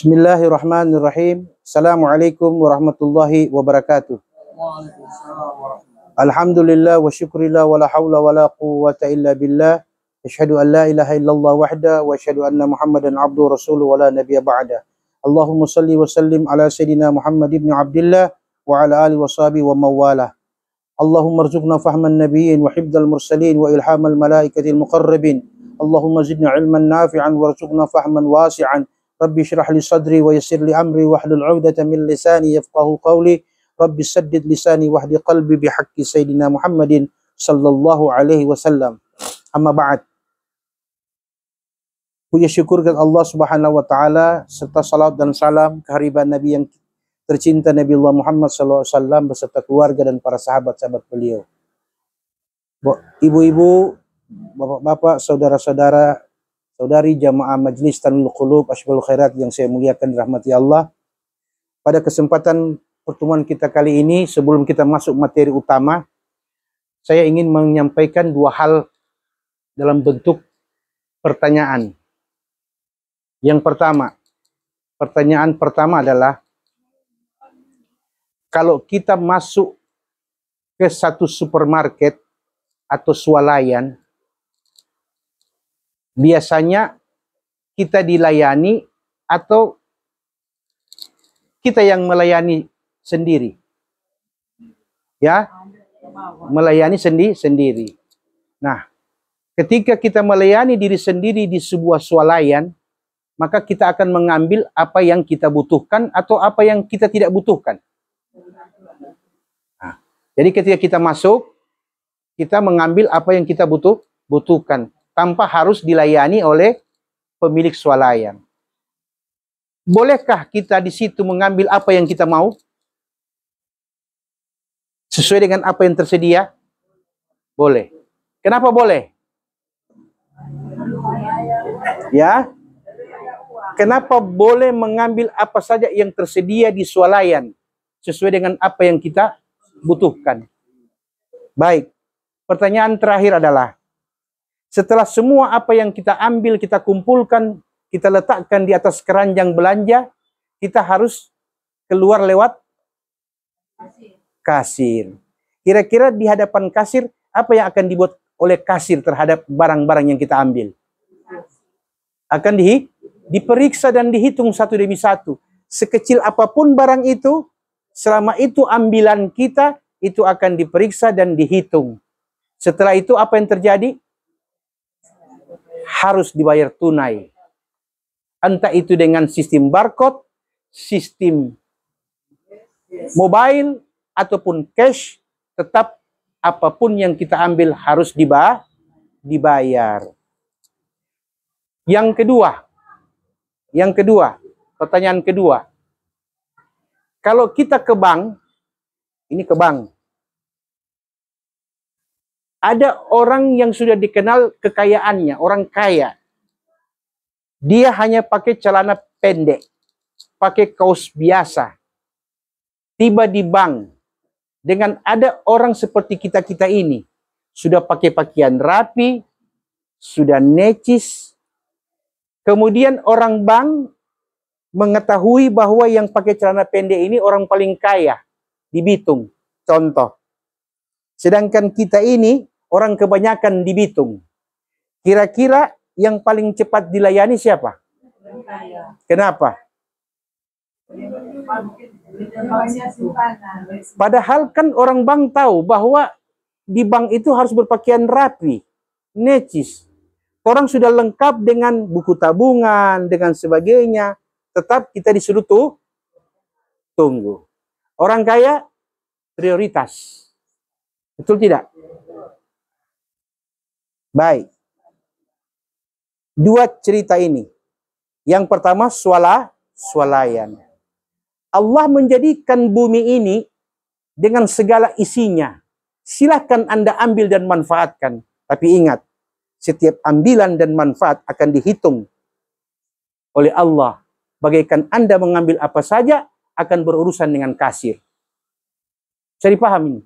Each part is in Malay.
Bismillahirrahmanirrahim. Assalamualaikum warahmatullahi wabarakatuh. Alhamdulillah wa syukurillah wa la hawla wa la quwwata illa billah. Asyhadu an la ilaha illallah wahda wa asyhadu anna Muhammadan abduhu rasuluhu wa la nabiyya ba'da. Allahumma salli wa sallim ala sayyidina Muhammad ibn Abdillah wa ala alihi wa sahbihi wa mawalah. Allahumma rzuqna fahman nabiyyin wa hifdzal mursalin wa ilhamal malaikatil muqarrabin. Allahumma zidna ilman nafi'an warzuqna fahman wasi'an. Rabbi syrah li sadri wa yassir li amri wahlul 'uqdatam min lisani yafqahu qawli. Rabbi saddid lisani wahdi qalbi bihaqqi sayyidina Muhammadin sallallahu alaihi wasallam. Amma ba'd. Puji syukur kepada Allah Subhanahu wa taala serta salat dan salam kehadiran Nabi yang tercinta Nabi Allah Muhammad sallallahu alaihi wasallam beserta keluarga dan para sahabat-sahabat beliau. Ibu-ibu, bapak-bapak, saudara-saudara, saudari jamaah Majelis Tanwirul Qulub Asbabul Khairat yang saya muliakan rahmati Allah. Pada kesempatan pertemuan kita kali ini, sebelum kita masuk materi utama, saya ingin menyampaikan dua hal dalam bentuk pertanyaan. Yang pertama, pertanyaan pertama adalah, kalau kita masuk ke satu supermarket atau swalayan, biasanya kita dilayani atau kita yang melayani sendiri? Ya, melayani sendiri. Nah, ketika kita melayani diri sendiri di sebuah swalayan, maka kita akan mengambil apa yang kita butuhkan atau apa yang kita tidak butuhkan. Nah, jadi ketika kita masuk, kita mengambil apa yang kita butuhkan, tanpa harus dilayani oleh pemilik swalayan. Bolehkah kita di situ mengambil apa yang kita mau? Sesuai dengan apa yang tersedia? Boleh. Kenapa boleh? Ya. Kenapa boleh mengambil apa saja yang tersedia di swalayan sesuai dengan apa yang kita butuhkan? Baik. Pertanyaan terakhir adalah, setelah semua apa yang kita ambil, kita kumpulkan, kita letakkan di atas keranjang belanja, kita harus keluar lewat kasir. Kira-kira di hadapan kasir, apa yang akan dibuat oleh kasir terhadap barang-barang yang kita ambil? Akan diperiksa dan dihitung satu demi satu. Sekecil apapun barang itu, selama itu ambilan kita, itu akan diperiksa dan dihitung. Setelah itu apa yang terjadi? Harus dibayar tunai. Entah itu dengan sistem barcode, sistem mobile, ataupun cash, tetap apapun yang kita ambil harus dibayar. Yang kedua, pertanyaan kedua. Kalau kita ke bank, ini ke bank, ada orang yang sudah dikenal kekayaannya, orang kaya. Dia hanya pakai celana pendek, pakai kaos biasa. Tiba di bank, dengan ada orang seperti kita-kita ini, sudah pakai pakaian rapi, sudah necis. Kemudian orang bank mengetahui bahwa yang pakai celana pendek ini orang paling kaya di Bitung, contoh. Sedangkan kita ini orang kebanyakan di Bitung. Kira-kira yang paling cepat dilayani siapa? Kenapa? Padahal kan orang bank tahu bahwa di bank itu harus berpakaian rapi, necis. Orang sudah lengkap dengan buku tabungan, dengan sebagainya. Tetap kita disuruh tunggu. Orang kaya prioritas. Betul tidak? Baik. Dua cerita ini. Yang pertama swalayan. Allah menjadikan bumi ini dengan segala isinya. Silakan Anda ambil dan manfaatkan. Tapi ingat, setiap ambilan dan manfaat akan dihitung oleh Allah. Bagaikan Anda mengambil apa saja, akan berurusan dengan kasir. Bisa dipahami?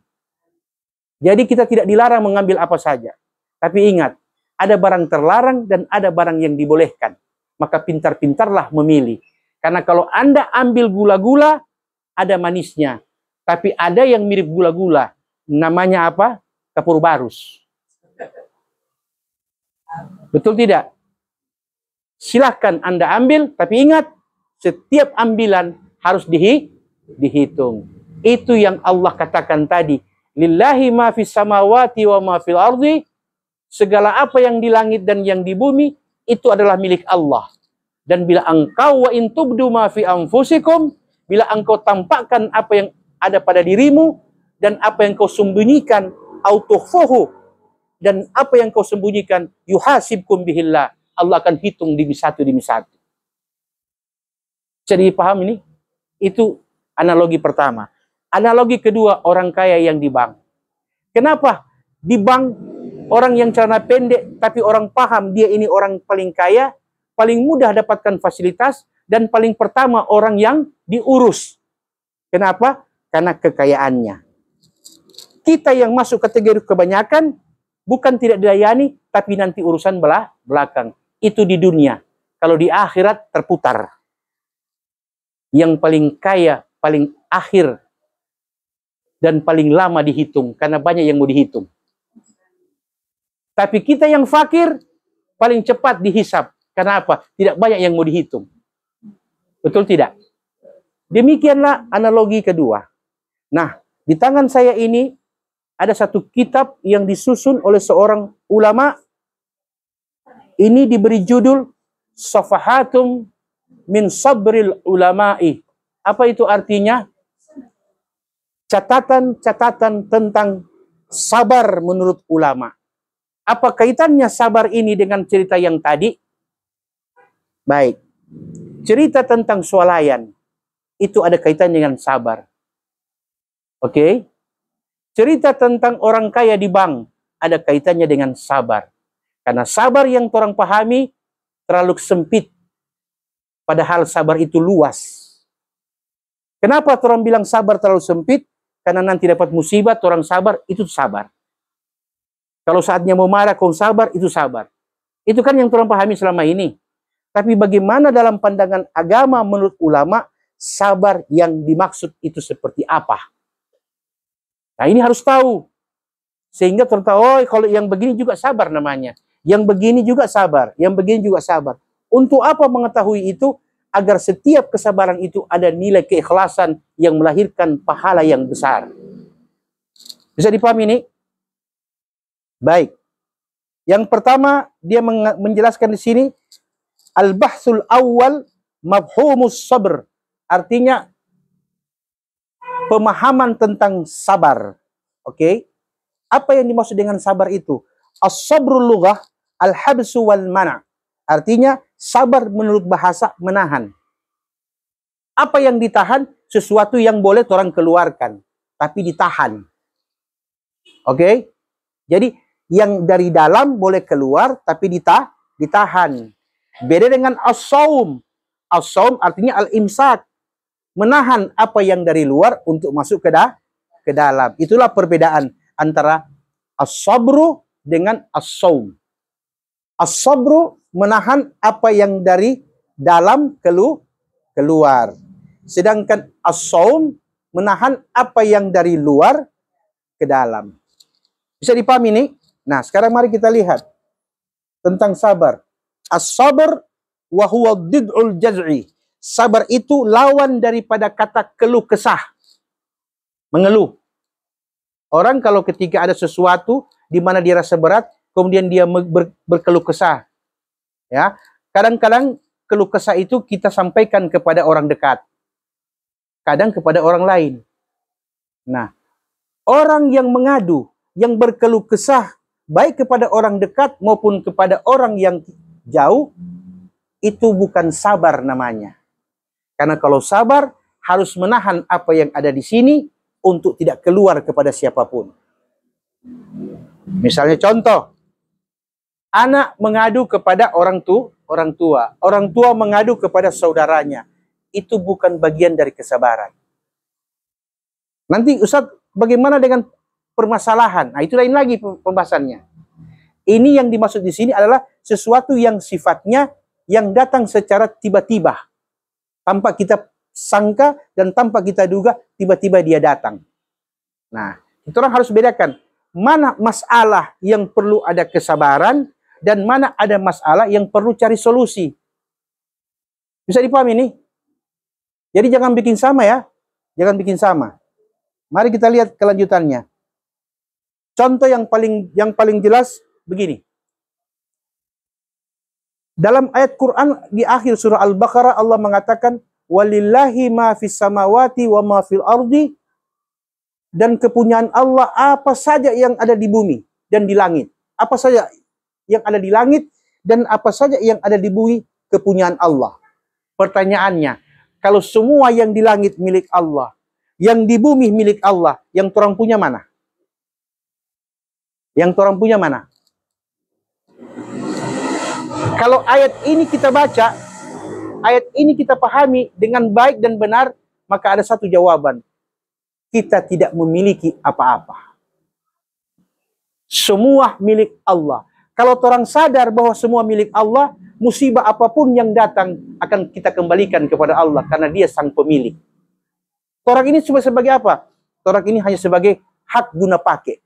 Jadi kita tidak dilarang mengambil apa saja. Tapi ingat, ada barang terlarang dan ada barang yang dibolehkan. Maka pintar-pintarlah memilih. Karena kalau Anda ambil gula-gula, ada manisnya. Tapi ada yang mirip gula-gula. Namanya apa? Kapur barus. Betul tidak? Silahkan Anda ambil, tapi ingat, setiap ambilan harus dihitung. Itu yang Allah katakan tadi. Lillahi ma fis samawati wa ma fil ardi. Segala apa yang di langit dan yang di bumi, itu adalah milik Allah. Dan bila engkau wa in tubdu ma fi anfusikum, bila engkau tampakkan apa yang ada pada dirimu, dan apa yang kau sembunyikan, autukhfuhu, dan apa yang kau sembunyikan, yuhasibkum bihillah. Allah akan hitung demi satu. Jadi paham ini? Itu analogi pertama. Analogi kedua, orang kaya yang di bank. Kenapa? Di bank, orang yang celana pendek, tapi orang paham dia ini orang paling kaya, paling mudah dapatkan fasilitas, dan paling pertama orang yang diurus. Kenapa? Karena kekayaannya. Kita yang masuk kategori kebanyakan, bukan tidak dilayani, tapi nanti urusan belakang. Itu di dunia. Kalau di akhirat terputar. Yang paling kaya, paling akhir, dan paling lama dihitung, karena banyak yang mau dihitung. Tapi kita yang fakir, paling cepat dihisap. Kenapa? Tidak banyak yang mau dihitung. Betul tidak? Demikianlah analogi kedua. Nah, di tangan saya ini, ada satu kitab yang disusun oleh seorang ulama. Ini diberi judul Safahatum min Sabril Ulama'i. Apa itu artinya? Catatan-catatan tentang sabar menurut ulama. Apa kaitannya sabar ini dengan cerita yang tadi? Baik. Cerita tentang swalayan. Itu ada kaitan dengan sabar. Oke? Cerita tentang orang kaya di bank. Ada kaitannya dengan sabar. Karena sabar yang orang pahami terlalu sempit. Padahal sabar itu luas. Kenapa orang bilang sabar terlalu sempit? Karena nanti dapat musibah, orang sabar, itu sabar. Kalau saatnya mau marah, kau sabar, itu sabar. Itu kan yang orang pahami selama ini. Tapi bagaimana dalam pandangan agama menurut ulama, sabar yang dimaksud itu seperti apa? Nah ini harus tahu. Sehingga orang tahu, oh kalau yang begini juga sabar namanya. Yang begini juga sabar, yang begini juga sabar. Untuk apa mengetahui itu? Agar setiap kesabaran itu ada nilai keikhlasan yang melahirkan pahala yang besar. Bisa dipahami ini? Baik. Yang pertama, dia menjelaskan di sini, al-bahsul awal mafhumus sabr. Artinya, pemahaman tentang sabar. Oke? Apa yang dimaksud dengan sabar itu? As-sabrul lughah al-habsu wal mana'. Artinya, sabar menurut bahasa menahan. Apa yang ditahan? Sesuatu yang boleh orang keluarkan, tapi ditahan. Oke? Jadi, yang dari dalam boleh keluar, tapi ditahan. Beda dengan as-saum. As-saum artinya al-imsak. Menahan apa yang dari luar untuk masuk ke dalam. Itulah perbedaan antara as-sabru dengan as-saum. As-sabru menahan apa yang dari dalam keluar. Sedangkan as-saum menahan apa yang dari luar ke dalam. Bisa dipahami ini? Nah, sekarang mari kita lihat tentang sabar. As-sabr wa huwa did'ul jaz'i. Sabar itu lawan daripada kata keluh kesah. Mengeluh. Orang kalau ketika ada sesuatu di mana dia rasa berat, kemudian dia berkeluh kesah. Ya, kadang-kadang keluh kesah itu kita sampaikan kepada orang dekat. Kadang kepada orang lain. Nah, orang yang mengadu, yang berkeluh kesah, baik kepada orang dekat maupun kepada orang yang jauh, itu bukan sabar namanya. Karena kalau sabar, harus menahan apa yang ada di sini untuk tidak keluar kepada siapapun. Misalnya contoh, anak mengadu kepada orang tua. Orang tua mengadu kepada saudaranya. Itu bukan bagian dari kesabaran. Nanti Ustaz, bagaimana dengan permasalahan? Nah, itu lain lagi pembahasannya. Ini yang dimaksud di sini adalah sesuatu yang sifatnya yang datang secara tiba-tiba. Tanpa kita sangka dan tanpa kita duga, tiba-tiba dia datang. Nah, kita orang harus bedakan mana masalah yang perlu ada kesabaran dan mana ada masalah yang perlu cari solusi. Bisa dipahami ini? Jadi jangan bikin sama ya. Jangan bikin sama. Mari kita lihat kelanjutannya. Contoh yang paling jelas begini. Dalam ayat Quran di akhir surah Al-Baqarah Allah mengatakan walillahi ma fis samawati wa ma fil ardi, dan kepunyaan Allah apa saja yang ada di bumi dan di langit. Apa saja yang ada di langit dan apa saja yang ada di bumi kepunyaan Allah. Pertanyaannya, kalau semua yang di langit milik Allah, yang di bumi milik Allah, yang orang punya mana? Yang orang punya mana? Kalau ayat ini kita baca, ayat ini kita pahami dengan baik dan benar, maka ada satu jawaban. Kita tidak memiliki apa-apa. Semua milik Allah. Kalau orang sadar bahwa semua milik Allah, musibah apapun yang datang akan kita kembalikan kepada Allah karena Dia sang pemilik. Orang ini cuma sebagai apa? Orang ini hanya sebagai hak guna pakai.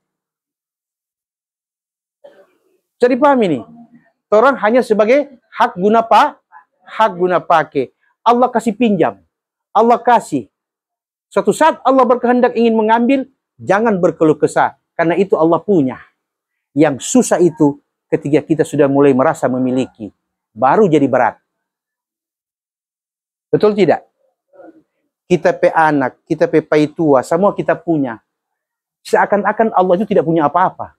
Jadi paham ini? Orang hanya sebagai hak guna pakai. Allah kasih pinjam. Allah kasih. Suatu saat Allah berkehendak ingin mengambil, jangan berkeluh kesah. Karena itu Allah punya. Yang susah itu ketika kita sudah mulai merasa memiliki. Baru jadi berat. Betul tidak? Kita pe anak, kita pe pai tua, semua kita punya. Seakan-akan Allah itu tidak punya apa-apa.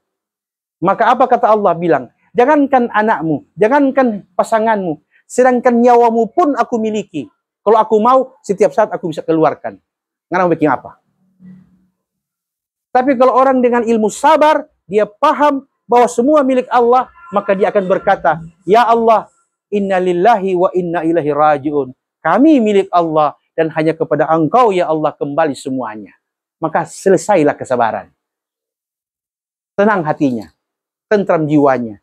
Maka apa kata Allah bilang? Jangankan anakmu, jangankan pasanganmu, sedangkan nyawamu pun aku miliki. Kalau aku mau, setiap saat aku bisa keluarkan. Nggak mau bikin apa. Tapi kalau orang dengan ilmu sabar, dia paham bahwa semua milik Allah, maka dia akan berkata, ya Allah, inna lillahi wa inna ilaihi raji'un. Kami milik Allah dan hanya kepada Engkau ya Allah kembali semuanya. Maka selesailah kesabaran. Tenang hatinya, tentram jiwanya.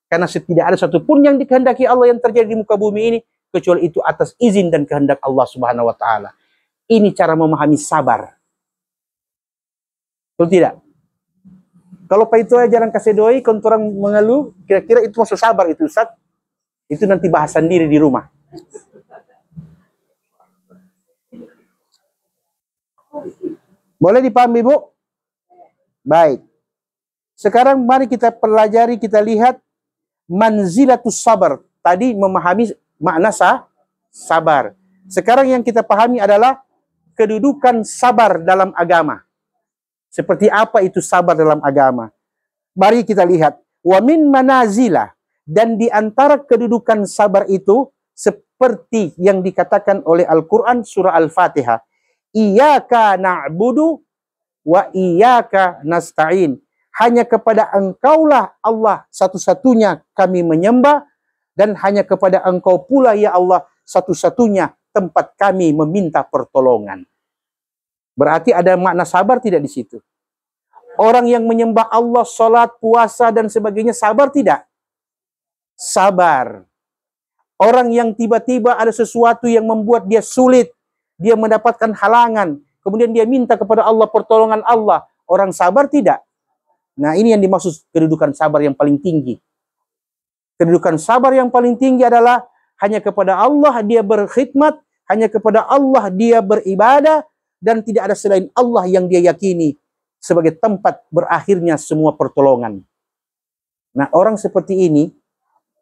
Karena tidak ada satupun yang dikehendaki Allah yang terjadi di muka bumi ini, kecuali itu atas izin dan kehendak Allah Subhanahu wa Ta'ala. Ini cara memahami sabar. Betul tidak? Kalau Pak itu jarang kasih doi, kalau orang mengeluh, kira-kira itu masuk sabar itu Ustaz. Itu nanti bahas sendiri di rumah. Boleh dipahami, Bu? Baik. Sekarang mari kita pelajari, kita lihat manzilatus sabar. Tadi memahami makna sabar. Sekarang yang kita pahami adalah kedudukan sabar dalam agama. Seperti apa itu sabar dalam agama? Mari kita lihat. Wa min manazila, dan di antara kedudukan sabar itu seperti yang dikatakan oleh Al-Qur'an surah Al-Fatihah. Iyyaka na'budu wa iyyaka nasta'in. Hanya kepada Engkaulah Allah satu-satunya kami menyembah, dan hanya kepada Engkau pula ya Allah satu-satunya tempat kami meminta pertolongan. Berarti ada makna sabar tidak di situ? Orang yang menyembah Allah, sholat, puasa, dan sebagainya, sabar tidak? Sabar. Orang yang tiba-tiba ada sesuatu yang membuat dia sulit, dia mendapatkan halangan, kemudian dia minta kepada Allah pertolongan Allah, orang sabar tidak? Nah, ini yang dimaksud kedudukan sabar yang paling tinggi. Kedudukan sabar yang paling tinggi adalah hanya kepada Allah dia berkhidmat, hanya kepada Allah dia beribadah, dan tidak ada selain Allah yang dia yakini sebagai tempat berakhirnya semua pertolongan. Nah, orang seperti ini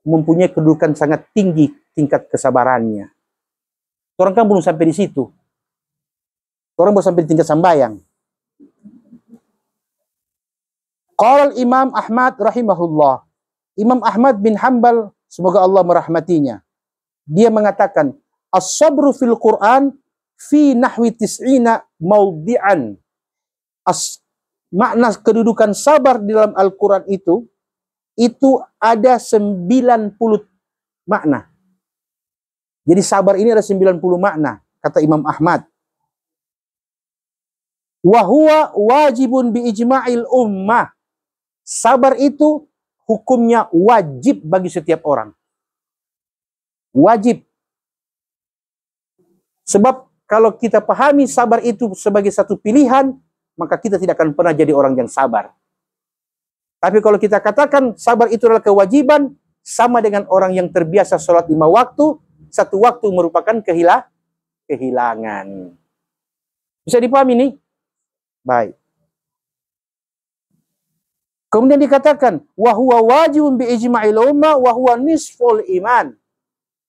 mempunyai kedudukan sangat tinggi tingkat kesabarannya. Orang kan belum sampai di situ. Orang belum sampai di tingkat sambayang. Qala Imam Ahmad rahimahullah. Imam Ahmad bin Hanbal, semoga Allah merahmatinya. Dia mengatakan, as-sabru fil Qur'an fi nahwi tis'ina mawdi'an. Makna kedudukan sabar di dalam Al-Quran itu ada 90 makna. Jadi sabar ini ada 90 makna, kata Imam Ahmad. Wa huwa wajibun bi ijma'il ummah. Sabar itu hukumnya wajib bagi setiap orang. Wajib. Sebab kalau kita pahami sabar itu sebagai satu pilihan, maka kita tidak akan pernah jadi orang yang sabar. Tapi kalau kita katakan sabar itu adalah kewajiban, sama dengan orang yang terbiasa sholat 5 waktu, satu waktu merupakan kehilangan. Bisa dipahami nih? Baik. Kemudian dikatakan, wa huwa wajibun bi ijma'il ummah wa huwa nisful iman.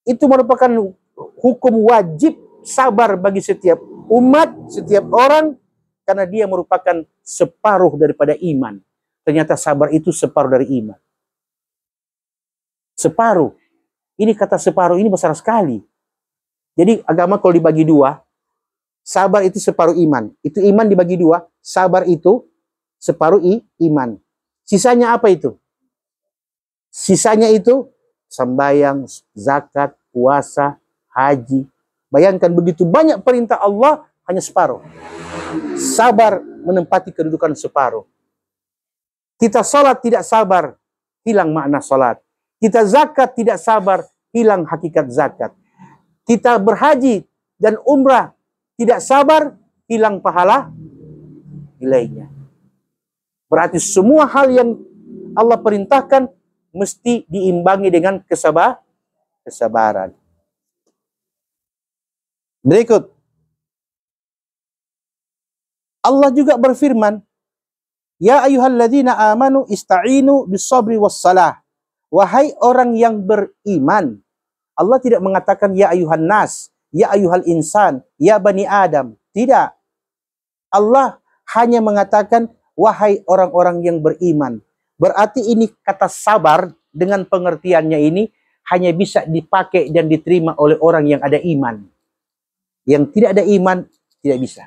Itu merupakan hukum wajib sabar bagi setiap umat, setiap orang, karena dia merupakan separuh daripada iman. Ternyata sabar itu separuh dari iman. Separuh. Ini kata separuh ini besar sekali. Jadi agama kalau dibagi dua, sabar itu separuh iman. Itu iman dibagi dua, sabar itu separuh iman. Sisanya apa itu? Sisanya itu sembahyang, zakat, puasa, haji. Bayangkan begitu banyak perintah Allah, hanya separuh. Sabar menempati kedudukan separuh. Kita salat tidak sabar, hilang makna salat. Kita zakat tidak sabar, hilang hakikat zakat. Kita berhaji dan umrah tidak sabar, hilang pahala nilainya. Berarti semua hal yang Allah perintahkan mesti diimbangi dengan kesabaran. Berikut. Allah juga berfirman, ya ayyuhalladzina amanu ista'inu bis-sabri was-salah. Wahai orang yang beriman. Allah tidak mengatakan ya ayyuhan nas, ya ayyuhal insan, ya bani Adam. Tidak. Allah hanya mengatakan wahai orang-orang yang beriman. Berarti ini kata sabar dengan pengertiannya ini hanya bisa dipakai dan diterima oleh orang yang ada iman. Yang tidak ada iman tidak bisa.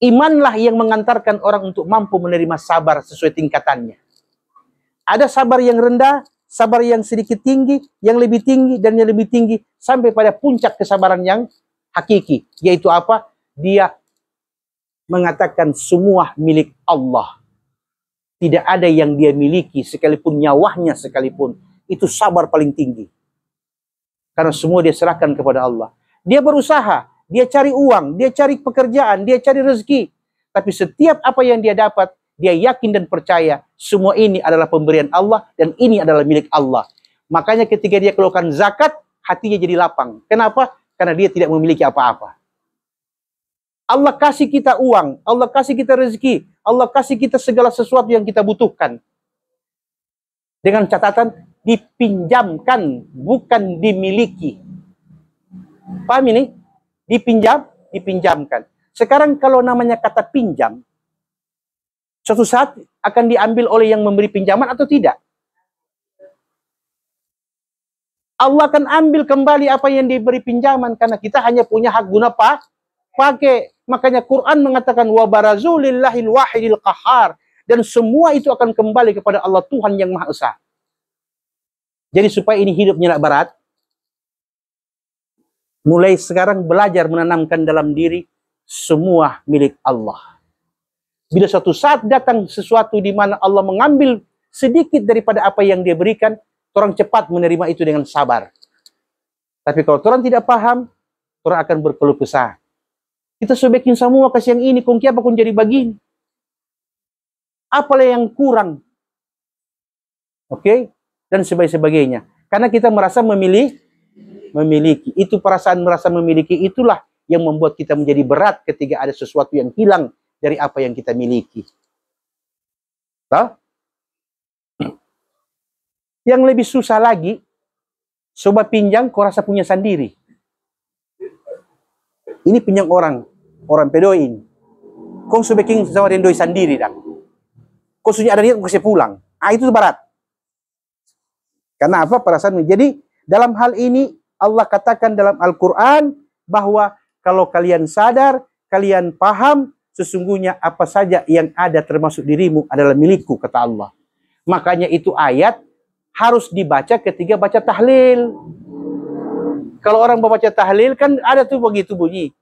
Imanlah yang mengantarkan orang untuk mampu menerima sabar sesuai tingkatannya. Ada sabar yang rendah, sabar yang sedikit tinggi, yang lebih tinggi, dan yang lebih tinggi, sampai pada puncak kesabaran yang hakiki. Yaitu apa? Dia mengatakan semua milik Allah. Tidak ada yang dia miliki, sekalipun nyawanya sekalipun. Itu sabar paling tinggi. Karena semua dia serahkan kepada Allah. Dia berusaha, dia cari uang, dia cari pekerjaan, dia cari rezeki. Tapi setiap apa yang dia dapat, dia yakin dan percaya semua ini adalah pemberian Allah dan ini adalah milik Allah. Makanya ketika dia keluarkan zakat, hatinya jadi lapang. Kenapa? Karena dia tidak memiliki apa-apa. Allah kasih kita uang, Allah kasih kita rezeki, Allah kasih kita segala sesuatu yang kita butuhkan. Dengan catatan dipinjamkan, bukan dimiliki. Paham ini? Dipinjamkan. Sekarang kalau namanya kata pinjam, suatu saat akan diambil oleh yang memberi pinjaman atau tidak? Allah akan ambil kembali apa yang diberi pinjaman karena kita hanya punya hak guna pakai. Makanya Quran mengatakan wa barazu lillahil wahidil qahar, dan semua itu akan kembali kepada Allah Tuhan yang Maha Esa. Jadi supaya ini hidupnya tidak berat, mulai sekarang belajar menanamkan dalam diri semua milik Allah. Bila suatu saat datang sesuatu di mana Allah mengambil sedikit daripada apa yang dia berikan, orang cepat menerima itu dengan sabar. Tapi kalau orang tidak paham, orang akan berkeluh kesah. Kita sebaiknya semua kasih yang ini, kong kiapa kong jadi begini. Apalah yang kurang? Oke? Dan sebagainya. Karena kita merasa memiliki. Itu perasaan merasa memiliki itulah yang membuat kita menjadi berat ketika ada sesuatu yang hilang dari apa yang kita miliki. Tahu? Yang lebih susah lagi, coba pinjam kau rasa punya sendiri. Ini pinjam orang pedoin. Kau sebaiknya sama doi sendiri dah. Kau sudah ada niat kau kasih pulang. Itu berat. Karena apa? Perasaan. Jadi dalam hal ini Allah katakan dalam Al-Quran bahwa kalau kalian sadar, kalian paham, sesungguhnya apa saja yang ada termasuk dirimu adalah milikku, kata Allah. Makanya itu ayat harus dibaca ketika baca tahlil. Kalau orang membaca tahlil kan ada tuh begitu bunyi.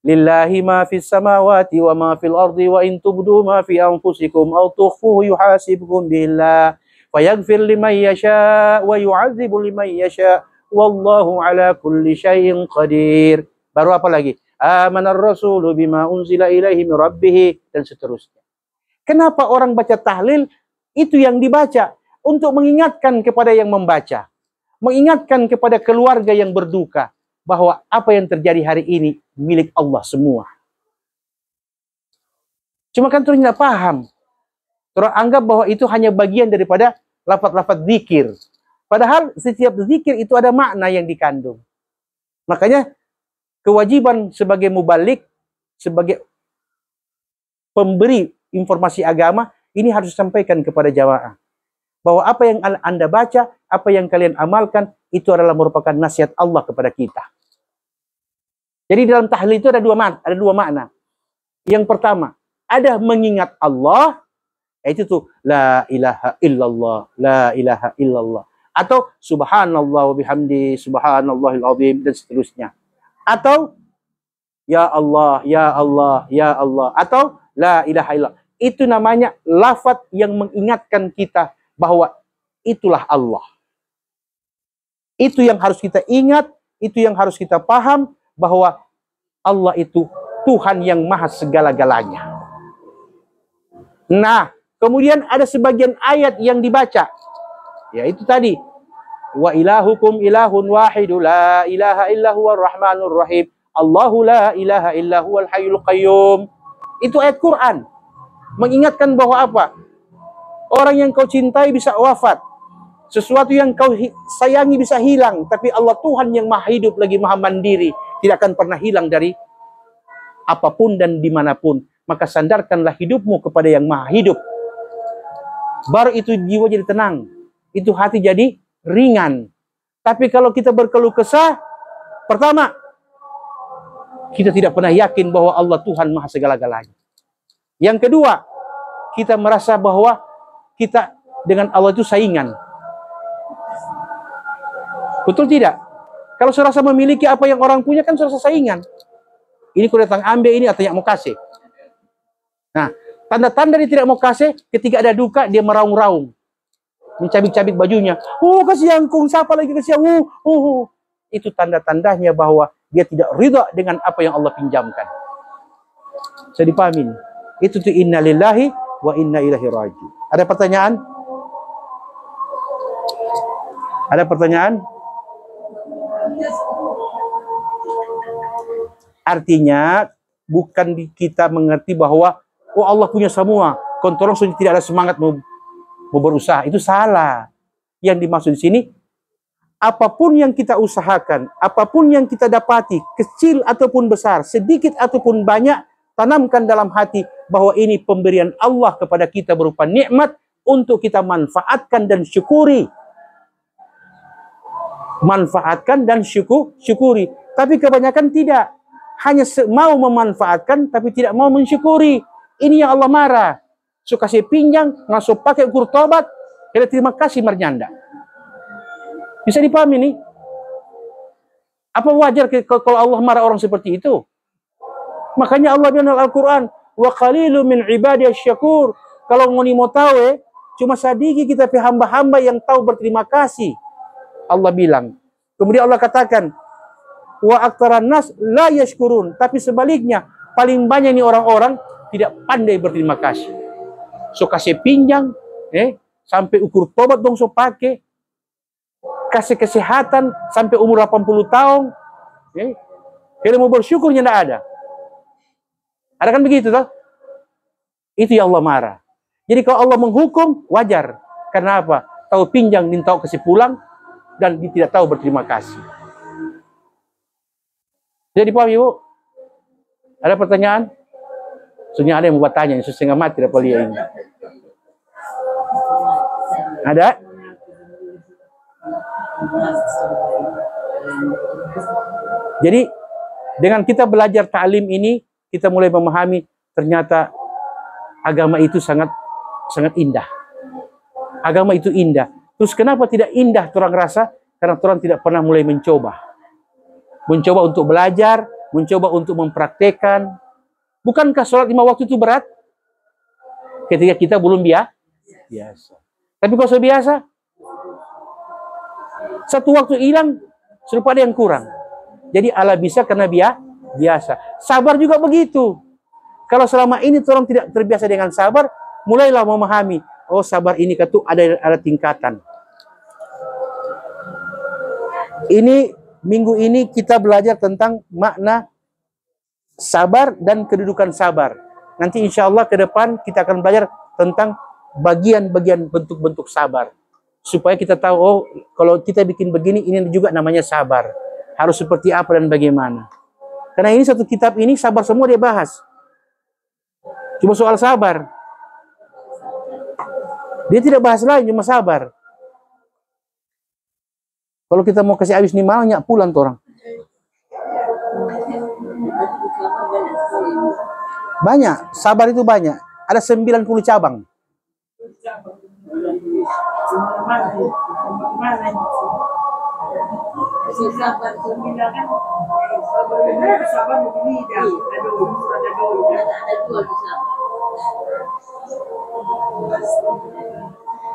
Lillahi ma fis samawati wa ma fil ardi wa in tubdu ma fi anfusikum aw tukhfuhu yuhasibkum billah fayaghfir liman yasha wa yu'adzibu liman yasha wallahu ala kulli syai'in qadir. Baru apa lagi? Amanar rasulu bima unzila ilaihi min rabbih, dan seterusnya. Kenapa orang baca tahlil? Itu yang dibaca untuk mengingatkan kepada yang membaca, mengingatkan kepada keluarga yang berduka bahwa apa yang terjadi hari ini milik Allah semua. Cuma kan terus tidak paham. Terus anggap bahwa itu hanya bagian daripada lafaz-lafaz zikir. Padahal setiap zikir itu ada makna yang dikandung. Makanya kewajiban sebagai mubalik, sebagai pemberi informasi agama, ini harus disampaikan kepada jamaah. Bahwa apa yang Anda baca, apa yang kalian amalkan, itu adalah merupakan nasihat Allah kepada kita. Jadi dalam tahlil itu ada dua makna. Yang pertama, ada mengingat Allah, itu tuh la ilaha illallah, la ilaha illallah. Atau subhanallah wa bihamdi, subhanallahil azim, dan seterusnya. Atau ya Allah, ya Allah, ya Allah. Atau la ilaha illallah. Itu namanya lafaz yang mengingatkan kita bahwa itulah Allah. Itu yang harus kita ingat, itu yang harus kita paham, bahwa Allah itu Tuhan yang maha segala-galanya. Nah, kemudian ada sebagian ayat yang dibaca. Ya itu tadi. Wa ilahukum ilahun wahidu la ilaha illa huwar rahmanur rahim. Allahu la ilaha illa huwal hayyul qayyum. Itu ayat Quran. Mengingatkan bahwa apa? Orang yang kau cintai bisa wafat. Sesuatu yang kau sayangi bisa hilang. Tapi Allah Tuhan yang maha hidup lagi maha mandiri, tidak akan pernah hilang dari apapun dan dimanapun. Maka sandarkanlah hidupmu kepada yang maha hidup. Baru itu jiwa jadi tenang. Itu hati jadi ringan. Tapi kalau kita berkeluh kesah, pertama, kita tidak pernah yakin bahwa Allah Tuhan maha segala-galanya. Yang kedua, kita merasa bahwa kita dengan Allah itu saingan. Betul tidak? Kalau serasa memiliki apa yang orang punya, kan serasa saingan. Ini ku datang ambil ini, atau yang mau kasih. Nah, tanda-tanda dia tidak mau kasih, ketika ada duka, dia meraung-raung. Mencabik-cabik bajunya. Kasih angkung, siapa lagi kasih? Itu tanda-tandanya bahwa dia tidak ridha dengan apa yang Allah pinjamkan. Saya dipahamin. Itu tuh inna lillahi wa inna ilaihi raji'un. Ada pertanyaan? Ada pertanyaan? Artinya bukan kita mengerti bahwa Allah punya semua, kontrol sudah tidak ada semangat mau berusaha. Itu salah. Yang dimaksud di sini, apapun yang kita usahakan, apapun yang kita dapati, kecil ataupun besar, sedikit ataupun banyak, tanamkan dalam hati bahwa ini pemberian Allah kepada kita berupa nikmat untuk kita manfaatkan dan syukuri. Manfaatkan dan syukuri. Tapi kebanyakan tidak. Hanya mau memanfaatkan tapi tidak mau mensyukuri. Ini yang Allah marah. So kasih pinjang, ngasuh pakai ukur tobat, kita terima kasih mernyanda. Bisa dipahami nih? Apa wajar kalau Allah marah orang seperti itu? Makanya Allah bilang dalam Al-Quran, wa qalilu min ibadiyas syakur. Kalau mau tahu, cuma sadiki kita hamba-hamba yang tahu berterima kasih. Allah bilang. Kemudian Allah katakan, wa aktaran nas la yashkurun. Tapi sebaliknya, paling banyak nih orang-orang tidak pandai berterima kasih. So kasih pinjang, sampai ukur tobat dong so pakai. Kasih kesehatan sampai umur 80 tahun. Kalau mau bersyukurnya tidak ada. Ada kan begitu toh? Itu yang Allah marah. Jadi kalau Allah menghukum, wajar. Karena apa? Tahu pinjang, minta kasih pulang, dan dia tidak tahu berterima kasih. Jadi paham Ibu? Ada pertanyaan? Soalnya ada yang mau bertanya, setengah mati dapat lihat ini. Ada? Jadi dengan kita belajar ta'lim ini, kita mulai memahami ternyata agama itu sangat indah. Agama itu indah. Terus kenapa tidak indah orang rasa? Karena orang tidak pernah mulai mencoba. Mencoba untuk belajar, mencoba untuk mempraktekkan. Bukankah sholat 5 waktu itu berat? Ketika kita belum biasa. Tapi kalau sudah biasa, satu waktu hilang, serupa ada yang kurang. Jadi Allah bisa karena biasa. Sabar juga begitu. Kalau selama ini orang tidak terbiasa dengan sabar, mulailah memahami, oh sabar ini katu ada tingkatan. Ini minggu ini kita belajar tentang makna sabar dan kedudukan sabar. Nanti insya Allah ke depan kita akan belajar tentang bagian-bagian bentuk-bentuk sabar. Supaya kita tahu, oh kalau kita bikin begini, ini juga namanya sabar. Harus seperti apa dan bagaimana. Karena ini satu kitab ini, sabar semua dia bahas. Cuma soal sabar. Dia tidak bahas lain, cuma sabar. Kalau kita mau kasih habis nih malangnya pulang tuh orang. Banyak, sabar itu banyak. Ada 90 cabang.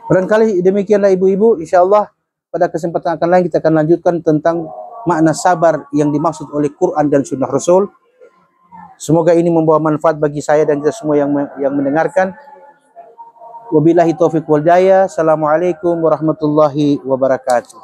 Barangkali demikianlah ibu-ibu, insya Allah pada kesempatan akan lain kita akan lanjutkan tentang makna sabar yang dimaksud oleh Quran dan Sunnah Rasul. Semoga ini membawa manfaat bagi saya dan kita semua yang mendengarkan. Wabillahi taufiq wal hidayah. Assalamualaikum warahmatullahi wabarakatuh.